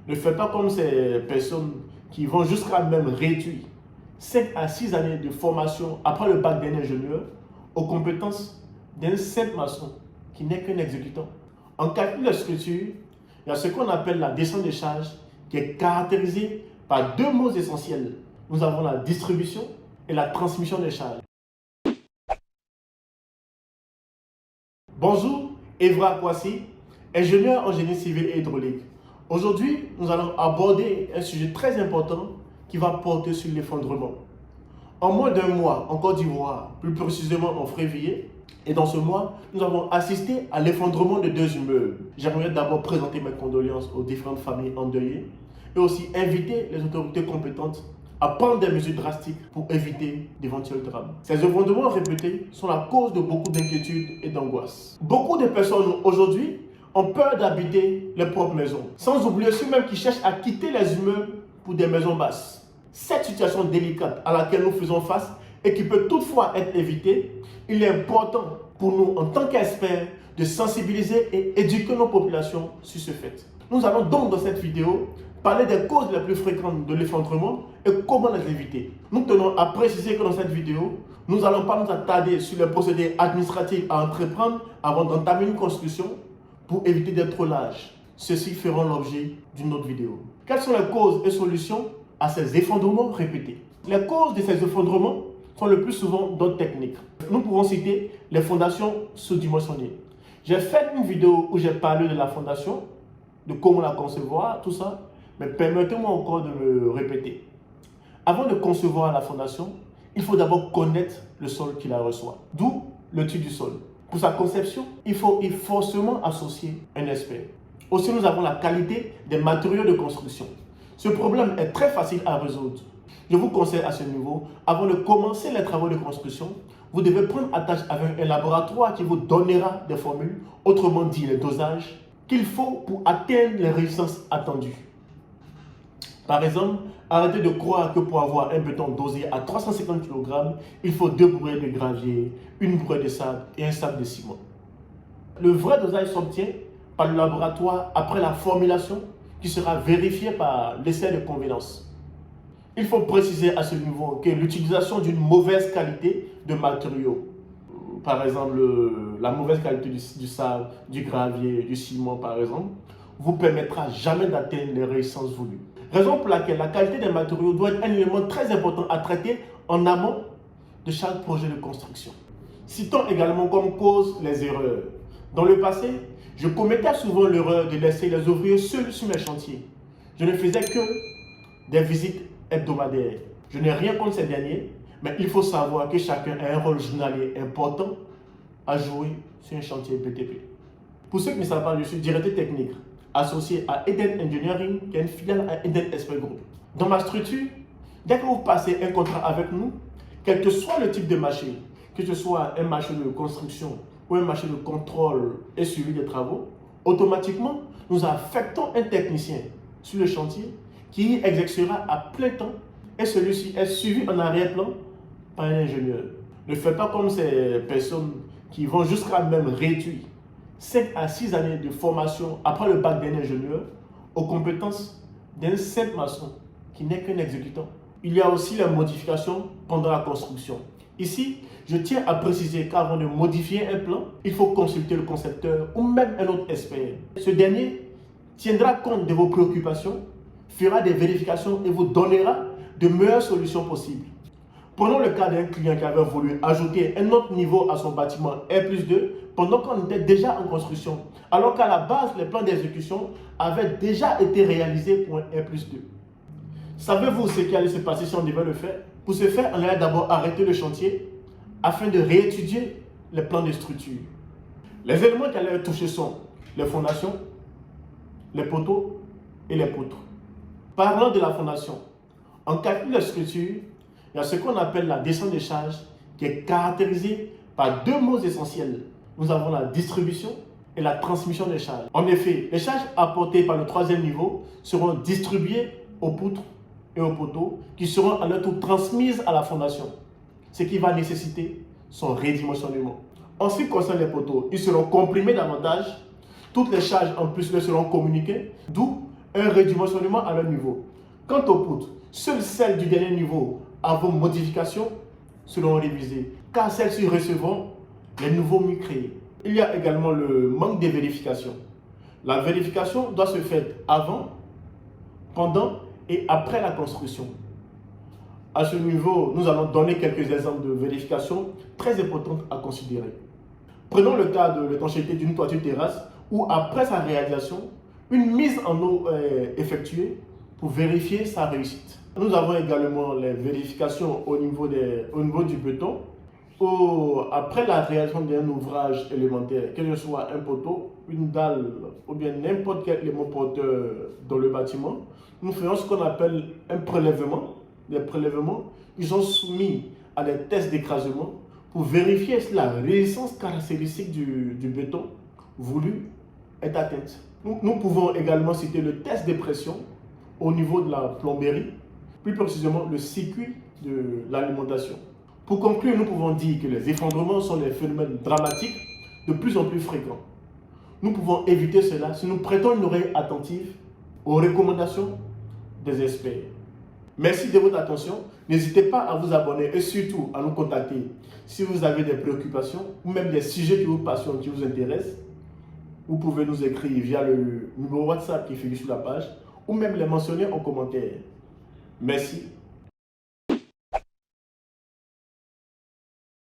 Ne faites pas comme ces personnes qui vont jusqu'à même réduire 5 à 6 années de formation après le bac d'un ingénieur aux compétences d'un simple maçon qui n'est qu'un exécutant. En calcul de structure, il y a ce qu'on appelle la descente des charges qui est caractérisée par deux mots essentiels. Nous avons la distribution et la transmission des charges. Bonjour, Evra Kwasi, ingénieur en génie civil et hydraulique. Aujourd'hui, nous allons aborder un sujet très important qui va porter sur l'effondrement. En moins d'un mois en Côte d'Ivoire, plus précisément en février, et dans ce mois, nous avons assisté à l'effondrement de deux immeubles. J'aimerais d'abord présenter mes condoléances aux différentes familles endeuillées et aussi inviter les autorités compétentes à prendre des mesures drastiques pour éviter d'éventuels drames. Ces effondrements répétés sont la cause de beaucoup d'inquiétudes et d'angoisse. Beaucoup de personnes aujourd'hui ont peur d'habiter leurs propres maisons, sans oublier ceux-mêmes qui cherchent à quitter les immeubles pour des maisons basses. Cette situation délicate à laquelle nous faisons face et qui peut toutefois être évitée, il est important pour nous, en tant qu'experts, de sensibiliser et éduquer nos populations sur ce fait. Nous allons donc dans cette vidéo parler des causes les plus fréquentes de l'effondrement et comment les éviter. Nous tenons à préciser que dans cette vidéo, nous n'allons pas nous attarder sur les procédés administratifs à entreprendre avant d'entamer une construction pour éviter d'être trop large. Ceux-ci feront l'objet d'une autre vidéo. Quelles sont les causes et solutions à ces effondrements répétés? Les causes de ces effondrements sont le plus souvent d'autres techniques. Nous pouvons citer les fondations sous-dimensionnées. J'ai fait une vidéo où j'ai parlé de la fondation, de comment la concevoir, tout ça, mais permettez-moi encore de me répéter. Avant de concevoir la fondation, il faut d'abord connaître le sol qui la reçoit, d'où le type du sol. Pour sa conception, il faut forcément associer un expert. Aussi, nous avons la qualité des matériaux de construction. Ce problème est très facile à résoudre. Je vous conseille à ce niveau, avant de commencer les travaux de construction, vous devez prendre attache avec un laboratoire qui vous donnera des formules, autrement dit les dosages, qu'il faut pour atteindre les résistances attendues. Par exemple, arrêtez de croire que pour avoir un béton dosé à 350 kg, il faut 2 brouettes de gravier, une brouette de sable et un sac de ciment. Le vrai dosage s'obtient par le laboratoire après la formulation qui sera vérifiée par l'essai de convenance. Il faut préciser à ce niveau que l'utilisation d'une mauvaise qualité de matériaux, par exemple la mauvaise qualité du sable, du gravier, du ciment par exemple, vous permettra jamais d'atteindre les résistances voulues. Raison pour laquelle la qualité des matériaux doit être un élément très important à traiter en amont de chaque projet de construction. Citons également comme cause les erreurs. Dans le passé, je commettais souvent l'erreur de laisser les ouvriers seuls sur mes chantiers. Je ne faisais que des visites hebdomadaires. Je n'ai rien contre ces derniers, mais il faut savoir que chacun a un rôle journalier important à jouer sur un chantier BTP. Pour ceux qui ne savent pas, je suis directeur technique associé à Eden Engineering, qui est une filiale à Eden Expert Group. Dans ma structure, dès que vous passez un contrat avec nous, quel que soit le type de machine, que ce soit un marché de construction ou un marché de contrôle et suivi des travaux, automatiquement, nous affectons un technicien sur le chantier qui y exercera à plein temps et celui-ci est suivi en arrière-plan par un ingénieur. Ne faites pas comme ces personnes qui vont jusqu'à même réduire 5 à 6 années de formation après le bac d'un ingénieur aux compétences d'un simple maçon qui n'est qu'un exécutant. Il y a aussi la modification pendant la construction. Ici, je tiens à préciser qu'avant de modifier un plan, il faut consulter le concepteur ou même un autre expert. Ce dernier tiendra compte de vos préoccupations, fera des vérifications et vous donnera de meilleures solutions possibles. Prenons le cas d'un client qui avait voulu ajouter un autre niveau à son bâtiment R+2 pendant qu'on était déjà en construction, alors qu'à la base, les plans d'exécution avaient déjà été réalisés pour un R+2. Savez-vous ce qui allait se passer si on devait le faire? Pour ce faire, on allait d'abord arrêter le chantier afin de réétudier les plans de structure. Les éléments qui allaient toucher sont les fondations, les poteaux et les poutres. Parlant de la fondation, en calcul de structure, il y a ce qu'on appelle la descente des charges qui est caractérisée par deux mots essentiels. Nous avons la distribution et la transmission des charges. En effet, les charges apportées par le troisième niveau seront distribuées aux poutres et aux poteaux qui seront à leur tour transmises à la fondation, ce qui va nécessiter son redimensionnement. En ce qui concerne les poteaux, ils seront comprimés davantage, toutes les charges en plus leur seront communiquées, d'où un redimensionnement à leur niveau. Quant aux poutres, seules celles du dernier niveau avant modification seront révisées, car celles-ci recevront les nouveaux murs créés. Il y a également le manque de vérification. La vérification doit se faire avant, pendant et après la construction. À ce niveau, nous allons donner quelques exemples de vérification très importantes à considérer. Prenons le cas de l'étanchéité d'une toiture terrasse où après sa réalisation, une mise en eau est effectuée pour vérifier sa réussite. Nous avons également les vérifications au niveau du béton où après la réalisation d'un ouvrage élémentaire, que ce soit un poteau, une dalle ou bien n'importe quel élément porteur dans le bâtiment, nous faisons ce qu'on appelle un prélèvement. Les prélèvements, ils sont soumis à des tests d'écrasement pour vérifier si la résistance caractéristique du béton voulu est atteinte. Nous pouvons également citer le test de pression au niveau de la plomberie, plus précisément le circuit de l'alimentation. Pour conclure, nous pouvons dire que les effondrements sont des phénomènes dramatiques de plus en plus fréquents. Nous pouvons éviter cela si nous prêtons une oreille attentive aux recommandations des experts. Merci de votre attention. N'hésitez pas à vous abonner et surtout à nous contacter si vous avez des préoccupations ou même des sujets qui vous passionnent, qui vous intéressent. Vous pouvez nous écrire via le numéro WhatsApp qui figure sur la page ou même les mentionner en commentaire. Merci.